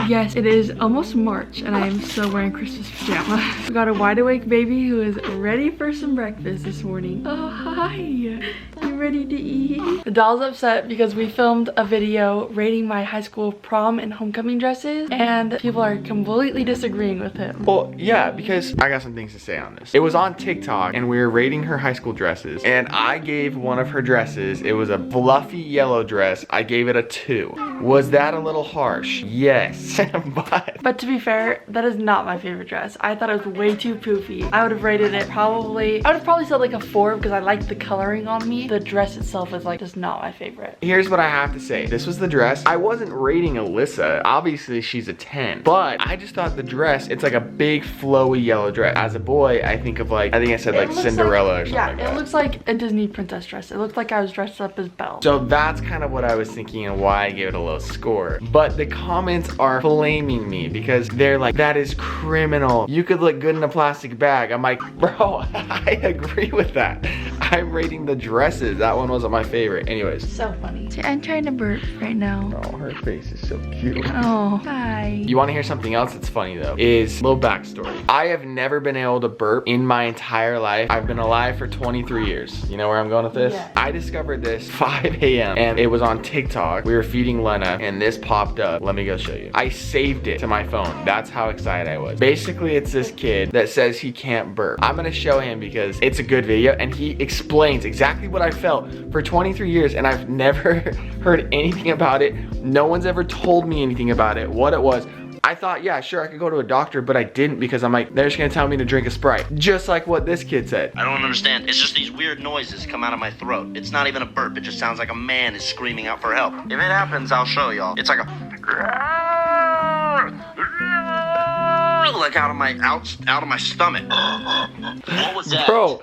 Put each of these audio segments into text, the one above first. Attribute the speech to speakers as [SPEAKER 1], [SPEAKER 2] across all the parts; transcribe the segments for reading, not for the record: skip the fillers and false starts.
[SPEAKER 1] Yes, it is almost March and I am still wearing Christmas pajamas. We got a wide awake baby who is ready for some breakfast this morning. Oh, hi. You ready to eat? The doll's upset because we filmed a video rating my high school prom and homecoming dresses and people are completely disagreeing with him.
[SPEAKER 2] Well, yeah, because I got some things to say on this. It was on TikTok and we were rating her high school dresses and I gave one of her dresses, it was a fluffy yellow dress, I gave it a 2. Was that a little harsh? Yes. But
[SPEAKER 1] to be fair, that is not my favorite dress. I thought it was way too poofy. I would have rated it I would have probably said like a 4 because I like the coloring on me. The dress itself is like just not my favorite.
[SPEAKER 2] Here's what I have to say. This was the dress. I wasn't rating Alyssa. Obviously she's a 10, but I just thought the dress, it's like a big flowy yellow dress. As a boy, I think of like, I think I said like Cinderella or something like that.
[SPEAKER 1] Yeah, it looks like a Disney princess dress. It looked like I was dressed up as Belle.
[SPEAKER 2] So that's kind of what I was thinking and why I gave it a low score. But the comments are flaming me because they're like, that is criminal. You could look good in a plastic bag. I'm like, bro, I agree with that. I'm rating the dresses. That one wasn't my favorite. Anyways.
[SPEAKER 1] So funny. I'm trying to burp right now.
[SPEAKER 2] Oh, her face is so cute.
[SPEAKER 1] Oh, hi.
[SPEAKER 2] You want to hear something else that's funny though? Is a little backstory. I have never been able to burp in my entire life. I've been alive for 23 years. You know where I'm going with this?
[SPEAKER 1] Yeah.
[SPEAKER 2] I discovered this 5 a.m. and it was on TikTok. We were feeding Lena and this popped up. Let me go show you. I saved it to my phone. That's how excited I was. Basically, it's this kid that says he can't burp. I'm gonna show him because it's a good video and he explains exactly what I felt for 23 years and I've never heard anything about it. No one's ever told me anything about it, what it was. I thought, yeah, sure, I could go to a doctor, but I didn't because I'm like, they're just gonna tell me to drink a Sprite. Just like what this kid said.
[SPEAKER 3] I don't understand. It's just these weird noises come out of my throat. It's not even a burp. It just sounds like a man is screaming out for help. If it happens, I'll show y'all. It's like a... like out of my stomach. What was that?
[SPEAKER 2] Bro,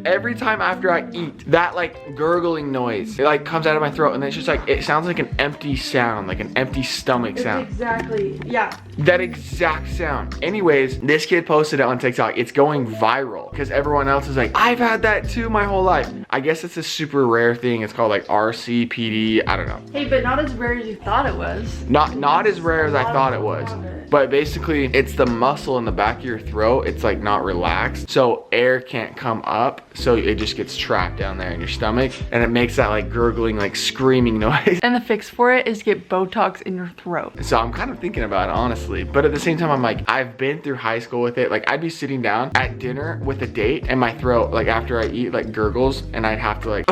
[SPEAKER 2] every time after I eat, that like gurgling noise, it like comes out of my throat and then it's just like, it sounds like an empty sound, like an empty stomach sound.
[SPEAKER 1] Exactly, yeah.
[SPEAKER 2] That exact sound. Anyways, this kid posted it on TikTok. It's going viral because everyone else is like, I've had that too my whole life. I guess it's a super rare thing. It's called like RCPD, I don't know.
[SPEAKER 1] Hey, but not as rare as you thought it was.
[SPEAKER 2] Not as rare as I thought it was. But basically, it's the muscle in the back of your throat. It's like not relaxed. So air can't come up. So it just gets trapped down there in your stomach. And it makes that like gurgling, like screaming noise.
[SPEAKER 1] And the fix for it is get Botox in your throat.
[SPEAKER 2] So I'm kind of thinking about it, honestly. But at the same time, I'm like, I've been through high school with it. Like I'd be sitting down at dinner with a date and my throat, like after I eat, like gurgles. And I'd have to like,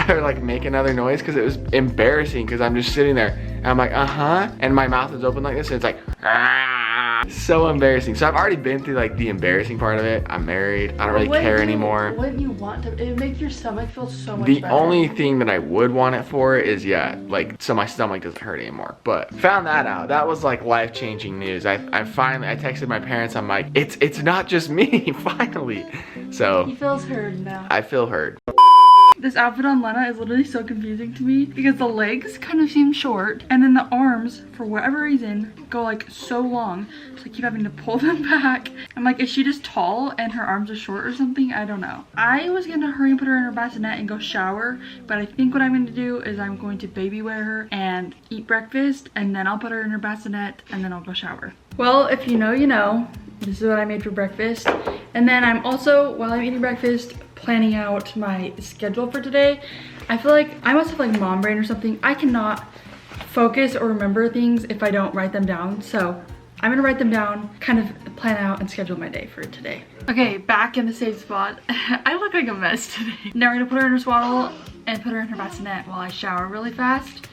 [SPEAKER 2] or like make another noise because it was embarrassing because I'm just sitting there and I'm like, and my mouth is open like this and it's like, so embarrassing. So I've already been through like the embarrassing part of it. I'm married. I don't really care anymore.
[SPEAKER 1] Wouldn't you want to? It makes your stomach feel so much
[SPEAKER 2] better.
[SPEAKER 1] The
[SPEAKER 2] only thing that I would want it for is, yeah, like so my stomach doesn't hurt anymore. But found that out. That was like life-changing news. I texted my parents. I'm like, it's not just me, finally. So
[SPEAKER 1] he feels heard now.
[SPEAKER 2] I feel heard.
[SPEAKER 1] This outfit on Lena is literally so confusing to me because the legs kind of seem short and then the arms, for whatever reason, go like so long. So I keep having to pull them back. I'm like, is she just tall and her arms are short or something? I don't know. I was gonna hurry and put her in her bassinet and go shower, but I think what I'm gonna do is I'm going to baby wear her and eat breakfast and then I'll put her in her bassinet and then I'll go shower. Well, if you know, you know. This is what I made for breakfast. And then I'm also, while I'm eating breakfast, planning out my schedule for today. I feel like I must have like mom brain or something. I cannot focus or remember things if I don't write them down. So I'm gonna write them down, kind of plan out and schedule my day for today. Okay, back in the safe spot. I look like a mess today. Now we're gonna put her in her swaddle and put her in her bassinet while I shower really fast.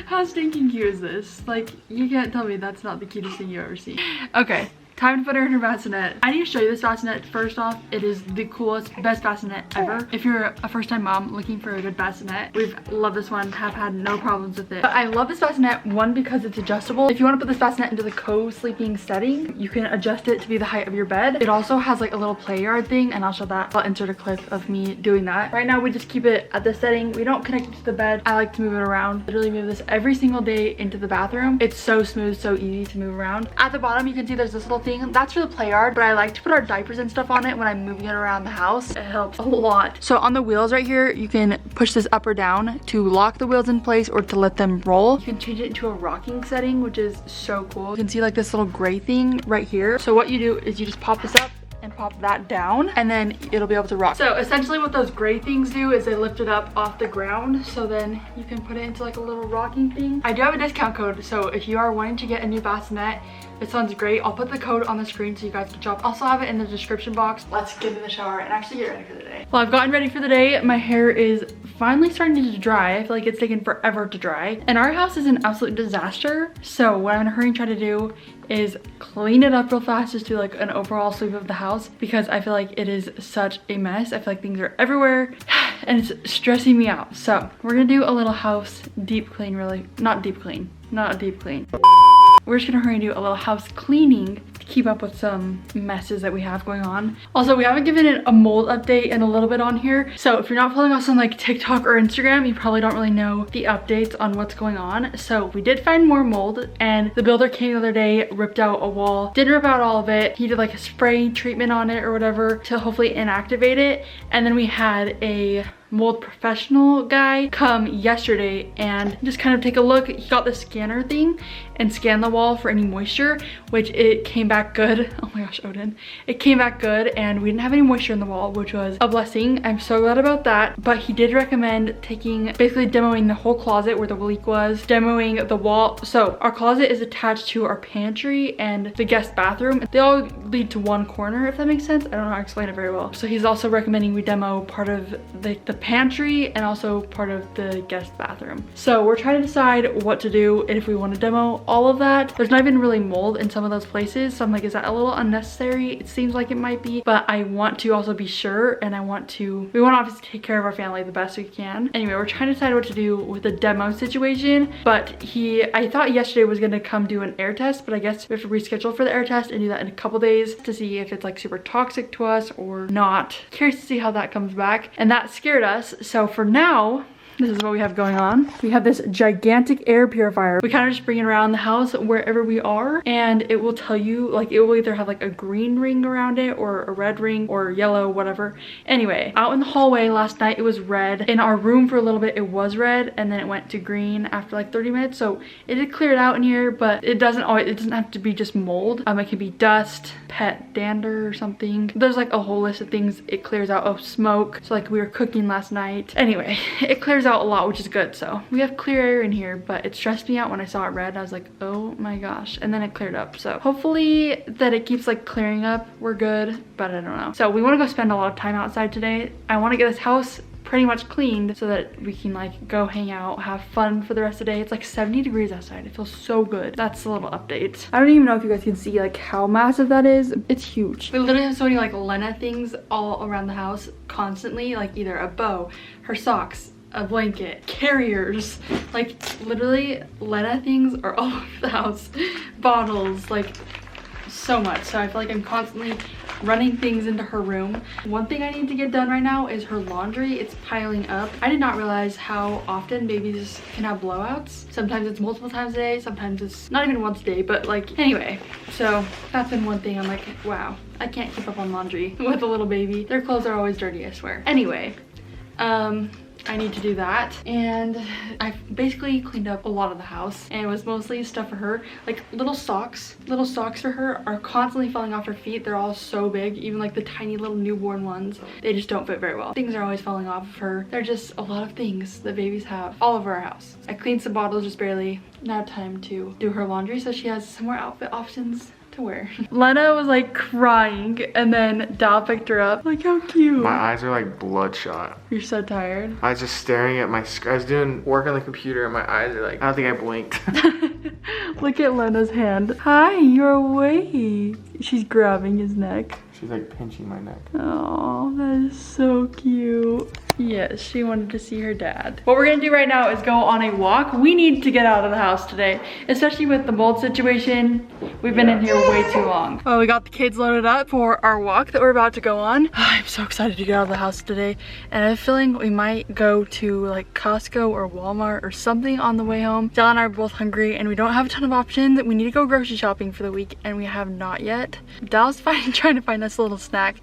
[SPEAKER 1] How stinking cute is this? Like, you can't tell me that's not the cutest thing you've ever seen. Okay. Time to put her in her bassinet. I need to show you this bassinet first off. It is the coolest, best bassinet ever. If you're a first-time mom looking for a good bassinet, we've loved this one, have had no problems with it. But I love this bassinet, one, because it's adjustable. If you want to put this bassinet into the co-sleeping setting, you can adjust it to be the height of your bed. It also has like a little play yard thing, and I'll show that. I'll insert a clip of me doing that. Right now, we just keep it at this setting. We don't connect it to the bed. I like to move it around. Literally move this every single day into the bathroom. It's so smooth, so easy to move around. At the bottom, you can see there's this little thing. That's for the play yard, but I like to put our diapers and stuff on it when I'm moving it around the house. It helps a lot. So on the wheels right here, you can push this up or down to lock the wheels in place or to let them roll. You can change it into a rocking setting, which is so cool. You can see like this little gray thing right here. So what you do is you just pop this up and pop that down, and then it'll be able to rock. So essentially what those gray things do is they lift it up off the ground, so then you can put it into like a little rocking thing. I do have a discount code, so if you are wanting to get a new bassinet, it sounds great. I'll put the code on the screen so you guys can shop. Also have it in the description box. Let's get in the shower and actually get ready for the day. Well, I've gotten ready for the day. My hair is finally starting to dry. I feel like it's taken forever to dry. And our house is an absolute disaster. So what I'm in a hurry and try to do is clean it up real fast, just do like an overall sweep of the house, because I feel like it is such a mess. I feel like things are everywhere and it's stressing me out. So we're gonna do a little house deep clean, really. Not deep clean. We're just gonna hurry and do a little house cleaning to keep up with some messes that we have going on. Also, we haven't given it a mold update in a little bit on here. So if you're not following us on like TikTok or Instagram, you probably don't really know the updates on what's going on. So we did find more mold, and the builder came the other day, ripped out a wall. Didn't rip out all of it. He did like a spray treatment on it or whatever to hopefully inactivate it. And then we had a mold professional guy come yesterday and just kind of take a look. He got the scanner thing and scanned the wall for any moisture, which it came back good. Oh my gosh, Odin. It came back good and we didn't have any moisture in the wall, which was a blessing. I'm so glad about that. But he did recommend basically demoing the whole closet where the leak was, demoing the wall. So our closet is attached to our pantry and the guest bathroom. They all lead to one corner, if that makes sense. I don't know how to explain it very well. So he's also recommending we demo part of the pantry and also part of the guest bathroom. So we're trying to decide what to do and if we want to demo all of that. There's not even really mold in some of those places, so I'm like, is that a little unnecessary? It seems like it might be, but I want to also be sure, and we want to obviously take care of our family the best we can. Anyway, we're trying to decide what to do with the demo situation, but I thought yesterday was gonna come do an air test, but I guess we have to reschedule for the air test and do that in a couple days to see if it's like super toxic to us or not. Curious to see how that comes back, and that scared us. So for now, this is what we have going on. We have this gigantic air purifier. We kind of just bring it around the house wherever we are, and it will tell you, like, it will either have like a green ring around it or a red ring or yellow, whatever. Anyway, out in the hallway last night it was red. In our room for a little bit it was red, and then it went to green after like 30 minutes. So it did clear it out in here, but it doesn't have to be just mold. It can be dust, pet dander or something. There's like a whole list of things it clears out. Oh, smoke. So like we were cooking last night. Anyway, it clears out a lot, which is good. So we have clear air in here, but it stressed me out when I saw it red. I was like, oh my gosh. And then it cleared up. So hopefully that it keeps like clearing up. We're good, but I don't know. So we want to go spend a lot of time outside today. I want to get this house pretty much cleaned so that we can like go hang out, have fun for the rest of the day. It's like 70 degrees outside. It feels so good. That's a little update. I don't even know if you guys can see like how massive that is. It's huge. We literally have so many like Lena things all around the house constantly, like either a bow, her socks, a blanket, carriers, like literally Lena things are all over the house. Bottles, like so much. So I feel like I'm constantly running things into her room. One thing I need to get done right now is her laundry. It's piling up. I did not realize how often babies can have blowouts. Sometimes it's multiple times a day, sometimes it's not even once a day, but like, anyway. So that's been one thing I'm like, wow, I can't keep up on laundry with a little baby. Their clothes are always dirty, I swear. Anyway, I need to do that, and I basically cleaned up a lot of the house, and it was mostly stuff for her, like little socks for her are constantly falling off her feet. They're all so big, even like the tiny little newborn ones, they just don't fit very well. Things are always falling off of her. They're just a lot of things that babies have all over our house. I cleaned some bottles just barely. Now time to do her laundry so she has some more outfit options to wear. Lena was like crying, and then Dal picked her up. Like, how cute.
[SPEAKER 2] My eyes are like bloodshot.
[SPEAKER 1] You're so tired.
[SPEAKER 2] I was just staring at my screen. I was doing work on the computer and my eyes are like, I don't think I blinked.
[SPEAKER 1] Look at Lena's hand. Hi, you're awake. She's grabbing his neck.
[SPEAKER 2] She's like pinching my neck.
[SPEAKER 1] Oh, that is so cute. Yes, she wanted to see her dad. What we're gonna do right now is go on a walk. We need to get out of the house today, especially with the mold situation. We've been in here way too long. Well, we got the kids loaded up for our walk that we're about to go on. I'm so excited to get out of the house today. And I have a feeling we might go to like Costco or Walmart or something on the way home. Dallin and I are both hungry and we don't have a ton of options. We need to go grocery shopping for the week and we have not yet. Dall's trying to find us a little snack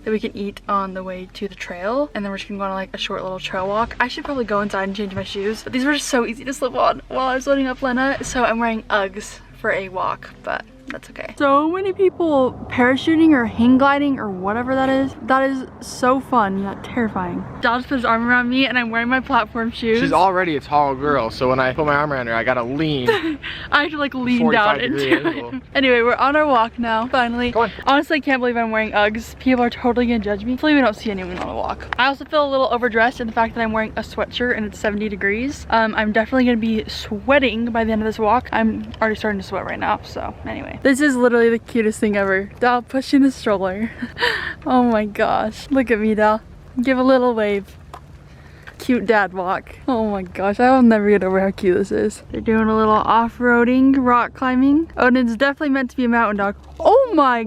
[SPEAKER 1] that we can eat on the way to the trail, and then we're just gonna go on like a short little trail walk. I should probably go inside and change my shoes, but these were just so easy to slip on while I was loading up Lena, so I'm wearing Uggs for a walk, but that's okay. So many people parachuting or hang gliding or whatever that is. That is so fun, yet terrifying. Dal just put his arm around me and I'm wearing my platform shoes.
[SPEAKER 2] She's already a tall girl, so when I put my arm around her, I gotta lean.
[SPEAKER 1] I have to like lean down into it. Anyway, we're on our walk now, finally.
[SPEAKER 2] Go on.
[SPEAKER 1] Honestly, I can't believe I'm wearing Uggs. People are totally gonna judge me. Hopefully we don't see anyone on the walk. I also feel a little overdressed in the fact that I'm wearing a sweatshirt and it's 70 degrees. I'm definitely gonna be sweating by the end of this walk. I'm already starting to sweat right now, so anyway. This is literally the cutest thing ever. Dal pushing the stroller. Oh my gosh. Look at me, Dal. Give a little wave. Cute dad walk. Oh my gosh, I will never get over how cute this is. They're doing a little off-roading, rock climbing. Oh, and it's definitely meant to be a mountain dog. Oh my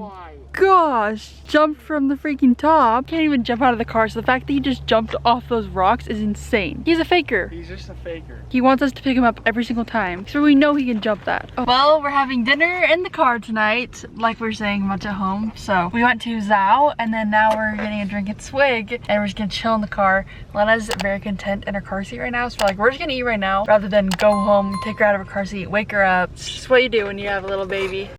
[SPEAKER 1] gosh, jumped from the freaking top. Can't even jump out of the car, so the fact that he just jumped off those rocks is insane. He's a faker.
[SPEAKER 2] He's just a faker.
[SPEAKER 1] He wants us to pick him up every single time, so we know he can jump that. Oh. Well, we're having dinner in the car tonight, like we were saying much at home. So we went to Zao, and then now we're getting a drink at Swig, and we're just gonna chill in the car. Lena's very content in her car seat right now, so we're just gonna eat right now, rather than go home, take her out of her car seat, wake her up. It's just what you do when you have a little baby.